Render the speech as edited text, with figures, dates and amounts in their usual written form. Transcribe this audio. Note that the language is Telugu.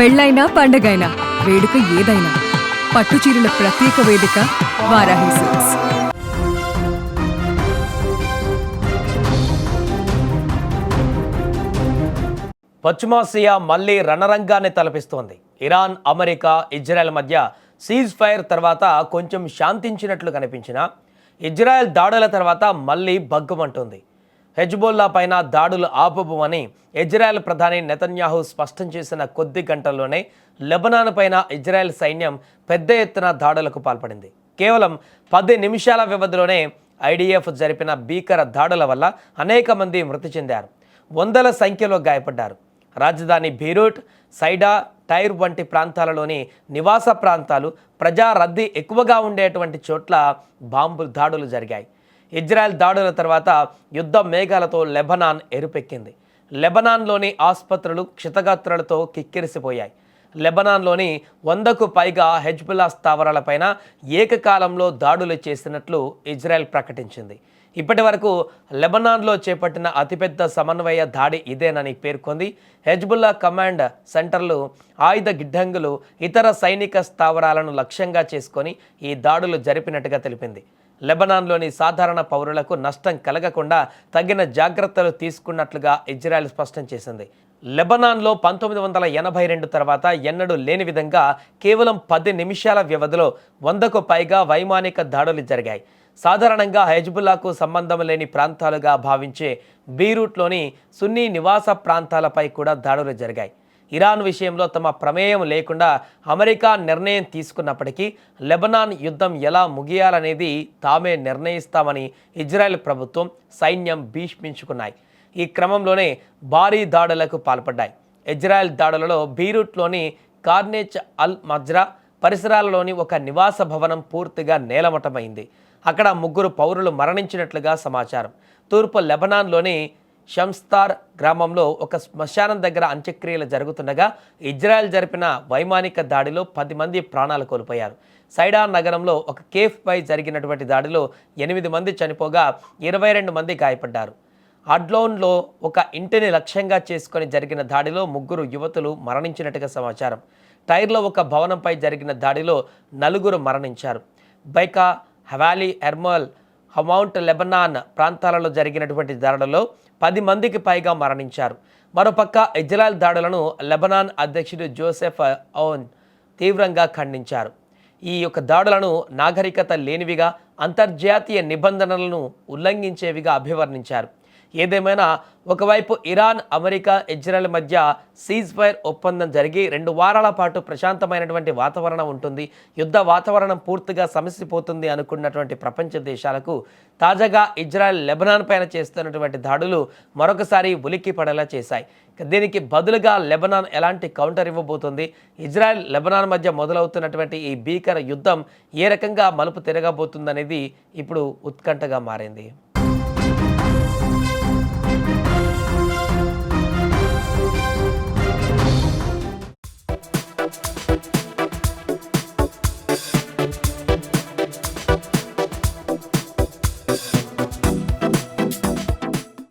పెళ్ళైనా పండగైనా వేడుక ఏదైనా పట్టుచీరల ప్రత్యేక వేదిక వారాహి సిల్క్స్. పశ్చిమాసియా మళ్లీ రణరంగాన్ని తలపిస్తోంది. ఇరాన్, అమెరికా, ఇజ్రాయెల్ మధ్య సీజ్ ఫైర్ తర్వాత కొంచెం శాంతించినట్లు కనిపించినా ఇజ్రాయెల్ దాడుల తర్వాత మళ్లీ బగ్గుమంటుంది. హెజ్బొల్లా పైన దాడులు ఆపబోమని ఇజ్రాయెల్ ప్రధాని నెతన్యాహు స్పష్టం చేసిన కొద్ది గంటల్లోనే లెబనాన్ పైన ఇజ్రాయెల్ సైన్యం పెద్ద ఎత్తున దాడులకు పాల్పడింది. కేవలం 10 నిమిషాల వ్యవధిలోనే ఐడిఎఫ్ జరిపిన భీకర దాడుల వల్ల అనేక మంది మృతి చెందారు, వందల సంఖ్యలో గాయపడ్డారు. రాజధాని బీరూట్, సైడా, టైర్ వంటి ప్రాంతాలలోని నివాస ప్రాంతాలు, ప్రజా రద్దీ ఎక్కువగా ఉండేటువంటి చోట్ల బాంబు దాడులు జరిగాయి. ఇజ్రాయెల్ దాడుల తర్వాత యుద్ధ మేఘాలతో లెబనాన్ ఎరుపెక్కింది. లెబనాన్లోని ఆసుపత్రులు క్షతగాత్రులతో కిక్కిరిసిపోయాయి. లెబనాన్లోని 100కు పైగా హెజ్బుల్లా స్థావరాలపైన ఏకకాలంలో దాడులు చేసినట్లు ఇజ్రాయెల్ ప్రకటించింది. ఇప్పటి వరకు లెబనాన్లో చేపట్టిన అతిపెద్ద సమన్వయ దాడి ఇదేనని పేర్కొంది. హెజ్బుల్లా కమాండ్ సెంటర్లు, ఆయుధ గిడ్డంగులు, ఇతర సైనిక స్థావరాలను లక్ష్యంగా చేసుకొని ఈ దాడులు జరిపినట్టుగా తెలిపింది. లెబనాన్లోని సాధారణ పౌరులకు నష్టం కలగకుండా తగిన జాగ్రత్తలు తీసుకున్నట్లుగా ఇజ్రాయెల్ స్పష్టం చేసింది. లెబనాన్లో 1982 తర్వాత ఎన్నడూ లేని విధంగా కేవలం 10 నిమిషాల వ్యవధిలో 100కు పైగా వైమానిక దాడులు జరిగాయి. సాధారణంగా హెజ్బుల్లాకు సంబంధం లేని ప్రాంతాలుగా భావించే బీరూట్లోని సున్నీ నివాస ప్రాంతాలపై కూడా దాడులు జరిగాయి. ఇరాన్ విషయంలో తమ ప్రమేయం లేకుండా అమెరికా నిర్ణయం తీసుకున్నప్పటికీ లెబనాన్ యుద్ధం ఎలా ముగియాలనేది తామే నిర్ణయిస్తామని ఇజ్రాయెల్ ప్రభుత్వం, సైన్యం భీష్మించుకున్నాయి. ఈ క్రమంలోనే భారీ దాడులకు పాల్పడ్డాయి. ఇజ్రాయెల్ దాడులలో బీరూట్లోని కార్నేచ్ అల్ మజ్రా పరిసరాలలోని ఒక నివాస భవనం పూర్తిగా నేలమట్టమైంది. అక్కడ 3 పౌరులు మరణించినట్లుగా సమాచారం. తూర్పు లెబనాన్లోని షంస్తార్ గ్రామంలో ఒక శ్మశానం దగ్గర అంత్యక్రియలు జరుగుతుండగా ఇజ్రాయెల్ జరిపిన వైమానిక దాడిలో 10 మంది ప్రాణాలు కోల్పోయారు. సైడా నగరంలో ఒక కేఫ్పై జరిగినటువంటి దాడిలో 8 మంది చనిపోగా 22 మంది గాయపడ్డారు. అడ్లోన్లో ఒక ఇంటిని లక్ష్యంగా చేసుకొని జరిగిన దాడిలో 3 యువతులు మరణించినట్టుగా సమాచారం. టైర్లో ఒక భవనంపై జరిగిన దాడిలో 4 మరణించారు. బైకా, హవాలీ, ఎర్మల్, హమౌంట్, లెబనాన్ ప్రాంతాలలో జరిగినటువంటి దాడులలో 10 మందికి పైగా మరణించారు. మరోపక్క ఇజ్రాయెల్ దాడులను లెబనాన్ అధ్యక్షుడు జోసెఫ్ ఔన్ తీవ్రంగా ఖండించారు. ఈ యొక్క దాడులను నాగరికత లేనివిగా, అంతర్జాతీయ నిబంధనలను ఉల్లంఘించేవిగా అభివర్ణించారు. ఏదేమైనా ఒకవైపు ఇరాన్, అమెరికా, ఇజ్రాయెల్ మధ్య సీజ్ ఫైర్ ఒప్పందం జరిగి 2 వారాల పాటు ప్రశాంతమైనటువంటి వాతావరణం ఉంటుంది, యుద్ధ వాతావరణం పూర్తిగా సమసిపోతుంది అనుకున్నటువంటి ప్రపంచ దేశాలకు తాజాగా ఇజ్రాయెల్ లెబనాన్ పైన చేస్తున్నటువంటి దాడులు మరొకసారి ఉలిక్కి పడేలా చేశాయి. దీనికి బదులుగా లెబనాన్ ఎలాంటి కౌంటర్ ఇవ్వబోతుంది? ఇజ్రాయెల్, లెబనాన్ మధ్య మొదలవుతున్నటువంటి ఈ భీకర యుద్ధం ఏ రకంగా మలుపు తిరగబోతుందనేది ఇప్పుడు ఉత్కంఠగా మారింది.